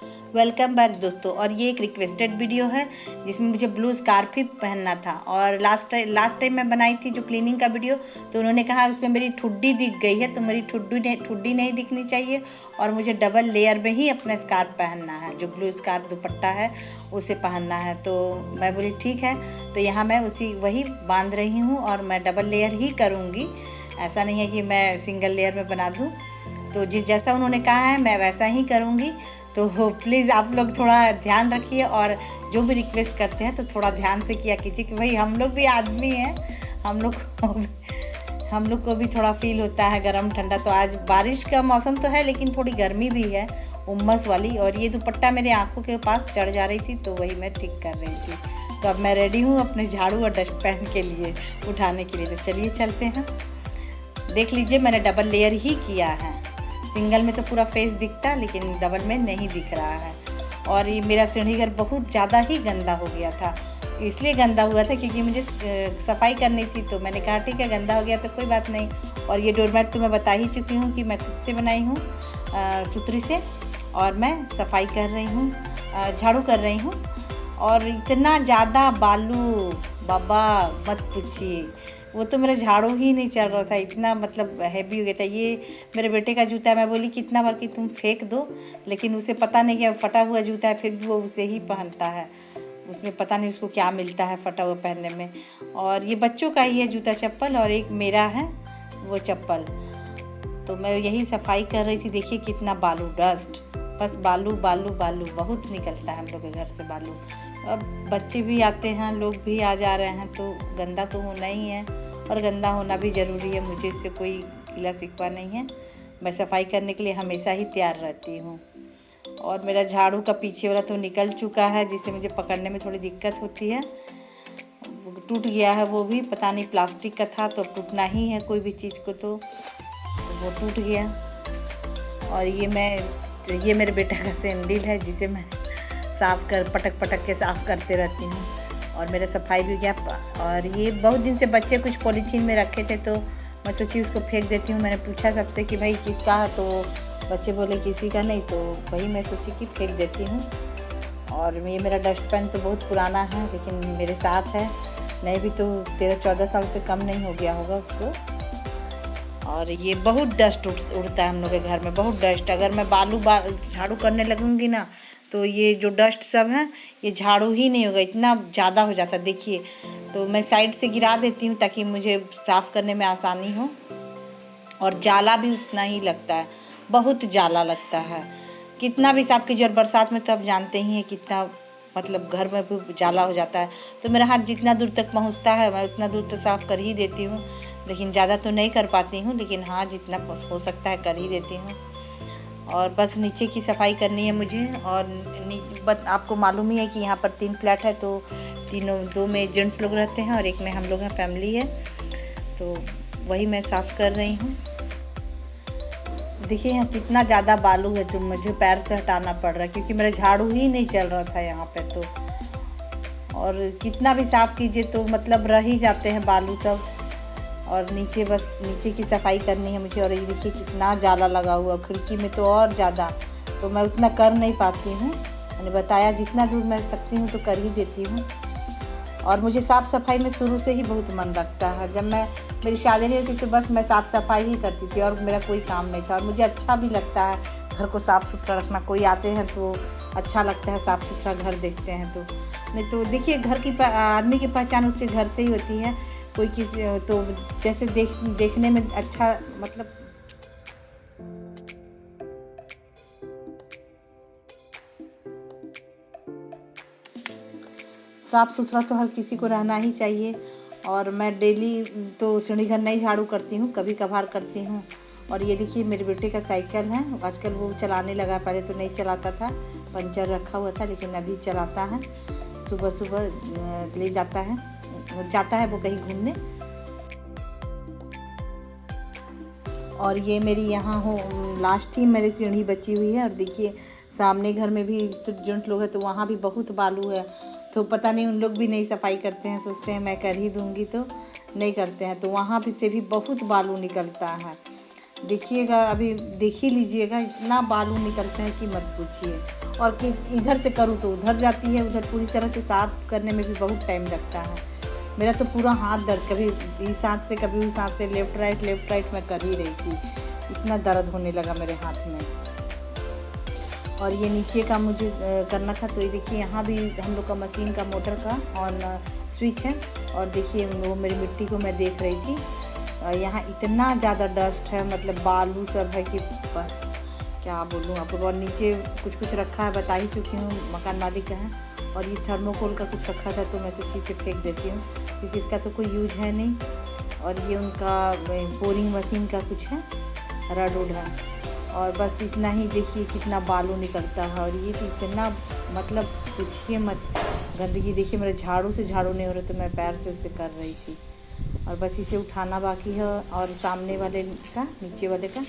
Welcome back दोस्तों। और ये एक रिक्वेस्टेड वीडियो है जिसमें मुझे ब्लू स्कार्फ ही पहनना था। और लास्ट टाइम मैं बनाई थी जो क्लीनिंग का वीडियो, तो उन्होंने कहा उसमें मेरी ठुड्डी दिख गई है, तो मेरी ठुड्डी नहीं दिखनी चाहिए और मुझे डबल लेयर में ही अपना स्कार्फ पहनना है, जो ब्लू स्कार्फ दुपट्टा है उसे पहनना है। तो मैं बोली ठीक है, तो यहाँ मैं वही बांध रही हूँ और मैं डबल लेयर ही करूँगी। ऐसा नहीं है कि मैं सिंगल लेयर में बना दूँ, तो जैसा उन्होंने कहा है मैं वैसा ही करूँगी। तो प्लीज़ आप लोग थोड़ा ध्यान रखिए और जो भी रिक्वेस्ट करते हैं तो थोड़ा ध्यान से किया कीजिए कि भाई हम लोग भी आदमी हैं, हम लोग को भी थोड़ा फील होता है गरम ठंडा। तो आज बारिश का मौसम तो है लेकिन थोड़ी गर्मी भी है, उमस वाली। और ये दुपट्टा मेरे आँखों के पास चढ़ जा रही थी, तो वही मैं ठीक कर रही थी। तो अब मैं रेडी हूँ अपने झाड़ू और डस्टपैन के लिए उठाने के लिए। तो चलिए चलते हैं। देख लीजिए मैंने डबल लेयर ही किया है। सिंगल में तो पूरा फेस दिखता, लेकिन डबल में नहीं दिख रहा है। और ये मेरा सीढ़ी घर बहुत ज़्यादा ही गंदा हो गया था। इसलिए गंदा हुआ था क्योंकि मुझे सफाई करनी थी, तो मैंने कहा ठीक है गंदा हो गया तो कोई बात नहीं। और ये डोरमैट तो मैं बता ही चुकी हूँ कि मैं खुद से बनाई हूँ सुतरी से, और मैं सफाई कर रही हूँ, झाड़ू कर रही हूँ। और इतना ज़्यादा बालू बाबा मत पूछिए, वो तो मेरा झाड़ू ही नहीं चल रहा था, इतना मतलब हैवी हो गया था। ये मेरे बेटे का जूता है, मैं बोली कितना बार कि तुम फेंक दो, लेकिन उसे पता नहीं कि फटा हुआ जूता है, फिर भी वो उसे ही पहनता है। उसमें पता नहीं उसको क्या मिलता है फटा हुआ पहनने में। और ये बच्चों का ही है जूता चप्पल, और एक मेरा है वो चप्पल। तो मैं यही सफाई कर रही थी। देखिए कितना बालू, डस्ट, बस बालू बालू बालू बहुत निकलता है हम लोग के घर से बालू। अब बच्चे भी आते हैं, लोग भी आ जा रहे हैं, तो गंदा तो होना ही है और गंदा होना भी ज़रूरी है। मुझे इससे कोई गिला शिकवा नहीं है, मैं सफाई करने के लिए हमेशा ही तैयार रहती हूँ। और मेरा झाड़ू का पीछे वाला तो निकल चुका है, जिससे मुझे पकड़ने में थोड़ी दिक्कत होती है। टूट गया है, वो भी पता नहीं प्लास्टिक का था, तो टूटना ही है कोई भी चीज़ को, तो वो टूट गया। और ये मेरे बेटे का सैंडल है, जिसे मैं पटक के साफ़ करते रहती हूँ। और मेरा सफाई भी हो गया। और ये बहुत दिन से बच्चे कुछ पॉलीथीन में रखे थे, तो मैं सोची उसको फेंक देती हूँ। मैंने पूछा सबसे कि भाई किसका है, तो बच्चे बोले किसी का नहीं, तो वही मैं सोची कि फेंक देती हूँ। और ये मेरा डस्टबिन तो बहुत पुराना है, लेकिन मेरे साथ है, नहीं भी तो 13-14 साल से कम नहीं हो गया होगा उसको। और ये बहुत डस्ट उड़ता है हम लोग के घर में, बहुत डस्ट। अगर मैं झाड़ू करने लगूँगी ना, तो ये जो डस्ट सब है ये झाड़ू ही नहीं होगा, इतना ज़्यादा हो जाता है। देखिए, तो मैं साइड से गिरा देती हूँ ताकि मुझे साफ़ करने में आसानी हो। और जाला भी उतना ही लगता है, बहुत जाला लगता है। कितना भी साफ़ कीजिए, और बरसात में तो आप जानते ही हैं कितना मतलब घर में भी जाला हो जाता है। तो मेरा हाथ जितना दूर तक पहुँचता है मैं उतना दूर तो साफ़ कर ही देती हूँ, लेकिन ज़्यादा तो नहीं कर पाती हूँ, लेकिन हाँ जितना हो सकता है कर ही देती हूँ। और बस नीचे की सफाई करनी है मुझे। और नीचे आपको मालूम ही है कि यहाँ पर 3 फ्लैट है, तो 2 में जेंट्स लोग रहते हैं और एक में हम लोग हैं, फैमिली है। तो वही मैं साफ़ कर रही हूँ। देखिए यहाँ कितना ज़्यादा बालू है जो मुझे पैर से हटाना पड़ रहा है, क्योंकि मेरा झाड़ू ही नहीं चल रहा था यहाँ पे। तो और कितना भी साफ़ कीजिए तो मतलब रह ही जाते हैं बालू सब। और नीचे की सफाई करनी है मुझे। और ये देखिए कितना जाला लगा हुआ, खिड़की में तो और ज़्यादा, तो मैं उतना कर नहीं पाती हूँ। मैंने बताया जितना दूर मैं सकती हूँ तो कर ही देती हूँ। और मुझे साफ़ सफाई में शुरू से ही बहुत मन लगता है। जब मेरी शादी नहीं होती तो बस मैं साफ़ सफाई ही करती थी और मेरा कोई काम नहीं था। और मुझे अच्छा भी लगता है घर को साफ़ सुथरा रखना। कोई आते हैं तो अच्छा लगता है, साफ़ सुथरा घर देखते हैं तो। नहीं तो देखिए घर की आदमी की पहचान उसके घर से ही होती है। कोई किसी तो जैसे देखने में अच्छा मतलब साफ़ सुथरा तो हर किसी को रहना ही चाहिए। और मैं डेली तो सीढ़ी घर नहीं झाड़ू करती हूँ, कभी कभार करती हूँ। और ये देखिए मेरे बेटे का साइकिल है, आजकल वो चलाने लगा, पहले तो नहीं चलाता था, पंचर रखा हुआ था, लेकिन अभी चलाता है। सुबह सुबह ले जाता है वो कहीं घूमने। और ये मेरी यहाँ हो लास्ट ही मेरी सीढ़ी बची हुई है। और देखिए सामने घर में भी जेंट्स लोग हैं, तो वहाँ भी बहुत बालू है। तो पता नहीं उन लोग भी नहीं सफाई करते हैं, सोचते हैं मैं कर ही दूँगी, तो नहीं करते हैं। तो वहाँ भी से भी बहुत बालू निकलता है। देखिएगा, अभी देख ही लीजिएगा, इतना बालू निकलता है कि मत पूछिए। और कि इधर से करूँ तो उधर जाती है, उधर पूरी तरह से साफ़ करने में भी बहुत टाइम लगता है। मेरा तो पूरा हाथ दर्द, कभी इस हाथ से कभी उस हाथ से, लेफ़्ट राइट मैं कर ही रही थी, इतना दर्द होने लगा मेरे हाथ में। और ये नीचे का मुझे करना था, तो ये देखिए यहाँ भी हम लोग का मशीन का मोटर का ऑन स्विच है। और देखिए वो मेरी मिट्टी को मैं देख रही थी, यहाँ इतना ज़्यादा डस्ट है, मतलब बालू सब है कि बस क्या बोलूँ आपको। और नीचे कुछ रखा है, बता ही चुकी हूँ, मकान मालिक का है। और ये थर्मोकोल का कुछ रखा था, तो मैं सोची से फेंक देती हूँ क्योंकि इसका तो कोई यूज है नहीं। और ये उनका बोरिंग मशीन का कुछ है, रड उड है। और बस इतना ही, देखिए कितना बालू निकलता है। और ये तो इतना, मतलब पूछिए मत, गंदगी। देखिए मेरे झाड़ू से झाड़ू नहीं हो रहा, तो मैं पैर से उसे कर रही थी। और बस इसे उठाना बाकी है, और सामने वाले का, नीचे वाले का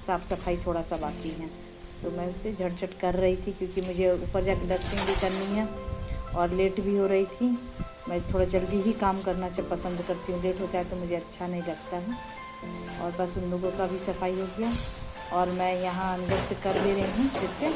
साफ़ सफाई थोड़ा सा बाकी है, तो मैं उसे झट कर रही थी क्योंकि मुझे ऊपर जाकर डस्टिंग भी करनी है और लेट भी हो रही थी। मैं थोड़ा जल्दी ही काम करना पसंद करती हूँ, लेट होता है तो मुझे अच्छा नहीं लगता है। और बस उन लोगों का भी सफाई हो गया, और मैं यहाँ अंदर से कर दे रही हूँ फिर से।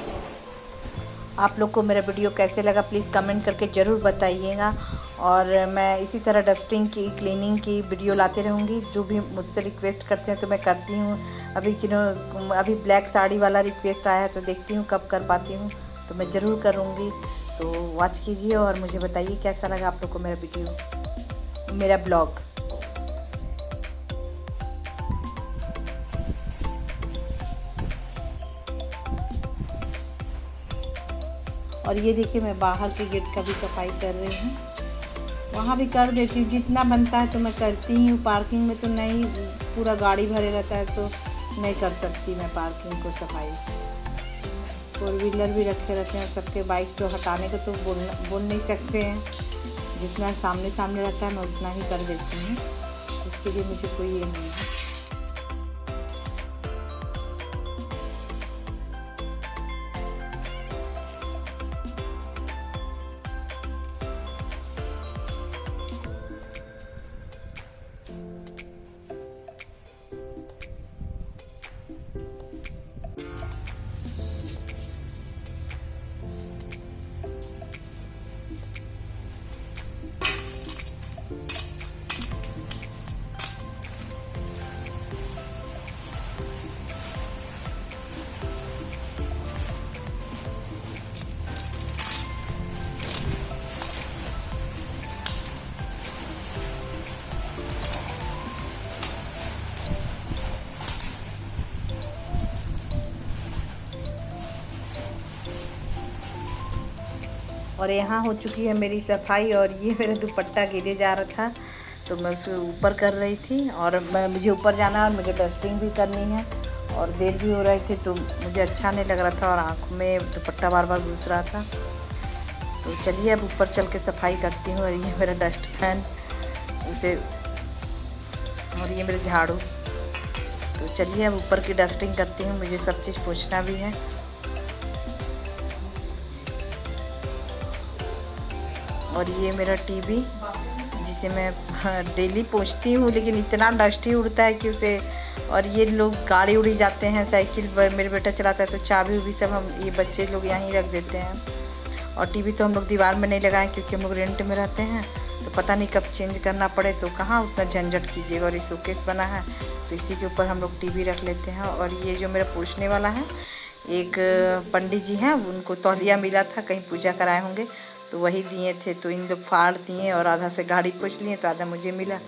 आप लोग को मेरा वीडियो कैसे लगा प्लीज़ कमेंट करके ज़रूर बताइएगा। और मैं इसी तरह डस्टिंग की, क्लीनिंग की वीडियो लाते रहूँगी। जो भी मुझसे रिक्वेस्ट करते हैं तो मैं करती हूँ। अभी ब्लैक साड़ी वाला रिक्वेस्ट आया है, तो देखती हूँ कब कर पाती हूँ, तो मैं ज़रूर करूँगी। तो वॉच कीजिए और मुझे बताइए कैसा लगा आप लोग को मेरा वीडियो, मेरा ब्लॉग। और ये देखिए मैं बाहर के गेट का भी सफाई कर रही हूँ, वहाँ भी कर देती हूँ, जितना बनता है तो मैं करती ही हूँ। पार्किंग में तो नहीं, पूरा गाड़ी भरे रहता है तो नहीं कर सकती मैं पार्किंग को सफाई। 4 व्हीलर भी रखे रहते हैं, सबके बाइक तो हटाने को तो बोल नहीं सकते हैं। जितना सामने रहता है मैं उतना ही कर देती हूँ, उसके लिए मुझे कोई ये नहीं है। और यहाँ हो चुकी है मेरी सफाई। और ये मेरा दुपट्टा गिरे जा रहा था, तो मैं उसे ऊपर कर रही थी। और मुझे ऊपर जाना और मुझे डस्टिंग भी करनी है, और देर भी हो रही थी, तो मुझे अच्छा नहीं लग रहा था, और आँखों में दुपट्टा बार घुस रहा था। तो चलिए अब ऊपर चल के सफाई करती हूँ। और ये मेरा डस्ट फैन उसे, और ये मेरे झाड़ू। तो चलिए अब ऊपर की डस्टिंग करती हूँ, मुझे सब चीज़ पोंछना भी है। और ये मेरा टीवी, जिसे मैं डेली पोंछती हूँ, लेकिन इतना डस्ट ही उड़ता है कि उसे। और ये लोग गाड़ी उड़ी जाते हैं, साइकिल मेरे बेटा चलाता है, तो चाबी उबी सब हम ये बच्चे लोग यहीं रख देते हैं। और टीवी तो हम लोग दीवार में नहीं लगाएं क्योंकि हम लोग रेंट में रहते हैं, तो पता नहीं कब चेंज करना पड़े, तो कहाँ उतना झंझट कीजिएगा। और ये शोकेस बना है, तो इसी के ऊपर हम लोग टीवी रख लेते हैं। और ये जो मेरा पोंछने वाला है, एक पंडित जी हैं, उनको तौलिया मिला था, कहीं पूजा कराए होंगे, तो वही दिए थे, तो इन लोग फाड़ दिए और आधा से गाड़ी पोंछ लिए, तो आधा मुझे मिला।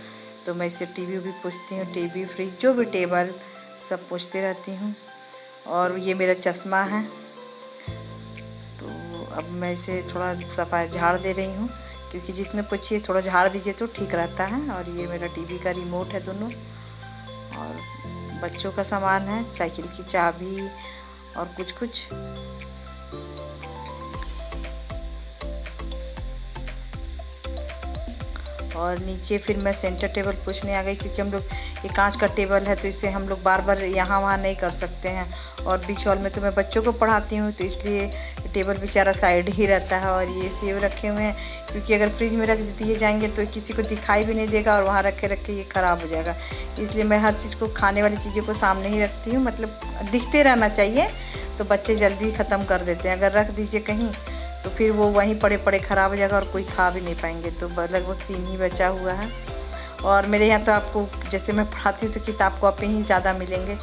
तो मैं इससे टीवी भी पोंछती हूँ, टीवी, फ्रिज, जो भी टेबल सब पोंछती रहती हूँ। और ये मेरा चश्मा है, तो अब मैं इसे थोड़ा सफाई झाड़ दे रही हूँ, क्योंकि जितने पोंछिए थोड़ा झाड़ दीजिए तो ठीक रहता है। और ये मेरा टीवी का रिमोट है दोनों, और बच्चों का सामान है, साइकिल की चाबी और कुछ। और नीचे फिर मैं सेंटर टेबल पोंछने आ गई, क्योंकि हम लोग ये कांच का टेबल है, तो इसे हम लोग बार यहाँ वहाँ नहीं कर सकते हैं। और बीच हॉल में तो मैं बच्चों को पढ़ाती हूँ, तो इसलिए टेबल बेचारा साइड ही रहता है। और ये सेब रखे हुए हैं, क्योंकि अगर फ्रिज में रख दिए जाएंगे तो किसी को दिखाई भी नहीं देगा और वहाँ रखे रखे ये ख़राब हो जाएगा। इसलिए मैं हर चीज़ को, खाने वाली चीज़ों को सामने ही रखती हूँ, मतलब दिखते रहना चाहिए, तो बच्चे जल्दी ख़त्म कर देते हैं। अगर रख दीजिए कहीं तो फिर वो वहीं पड़े पड़े ख़राब हो जाएगा और कोई खा भी नहीं पाएंगे। तो लगभग 3 ही बचा हुआ है। और मेरे यहाँ तो आपको, जैसे मैं पढ़ाती हूँ तो किताब कॉपी ही ज़्यादा मिलेंगे।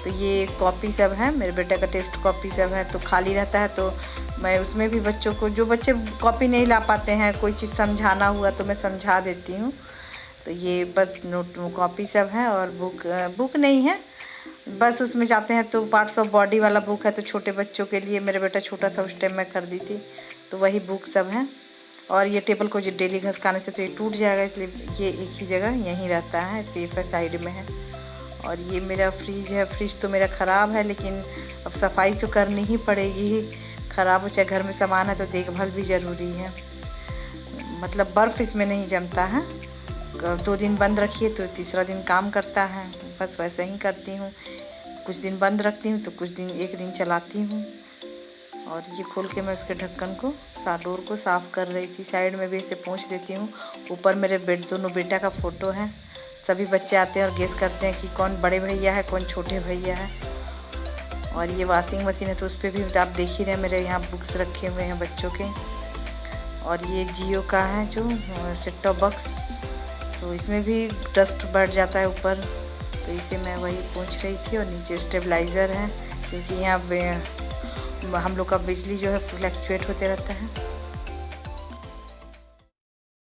तो ये कॉपी सब है, मेरे बेटे का टेस्ट कॉपी सब है, तो खाली रहता है तो मैं उसमें भी बच्चों को, जो बच्चे कॉपी नहीं ला पाते हैं, कोई चीज़ समझाना हुआ तो मैं समझा देती हूँ। तो ये बस नोट कॉपी सब है। और बुक नहीं है, बस उसमें जाते हैं तो पार्ट्स ऑफ बॉडी वाला बुक है, तो छोटे बच्चों के लिए, मेरा बेटा छोटा था उस टाइम मैं खरीदी थी, तो वही बुक सब है। और ये टेबल को जो डेली घसकाने से तो ये टूट जाएगा, इसलिए ये एक ही जगह यहीं रहता है, सेफ है, साइड में है। और ये मेरा फ्रिज है। फ्रिज तो मेरा ख़राब है, लेकिन अब सफाई तो करनी ही पड़ेगी, ख़राब हो चाहे घर में सामान है तो देखभाल भी ज़रूरी है। मतलब बर्फ़ इसमें नहीं जमता है, 2 दिन बंद रखिए तो तीसरा दिन काम करता है, बस वैसे ही करती हूँ। कुछ दिन बंद रखती हूँ तो कुछ दिन, 1 दिन चलाती हूँ। और ये खोल के मैं उसके ढक्कन को, डोर को साफ़ कर रही थी। साइड में भी ऐसे पोंछ देती हूँ। ऊपर मेरे दोनों बेटा का फ़ोटो है। सभी बच्चे आते हैं और गेस करते हैं कि कौन बड़े भैया है, कौन छोटे भैया है। और ये वॉशिंग मशीन है, तो उस पर भी आप देख ही रहे हैं, मेरे यहाँ बुक्स रखे हुए हैं बच्चों के। और ये जियो का है जो सेट टॉप बॉक्स, तो इसमें भी डस्ट बढ़ जाता है ऊपर, तो इसे मैं वही पोंछ रही थी। और नीचे स्टेबलाइज़र है, क्योंकि यहाँ हम लोग का बिजली जो है फ्लक्चुएट होते रहता है।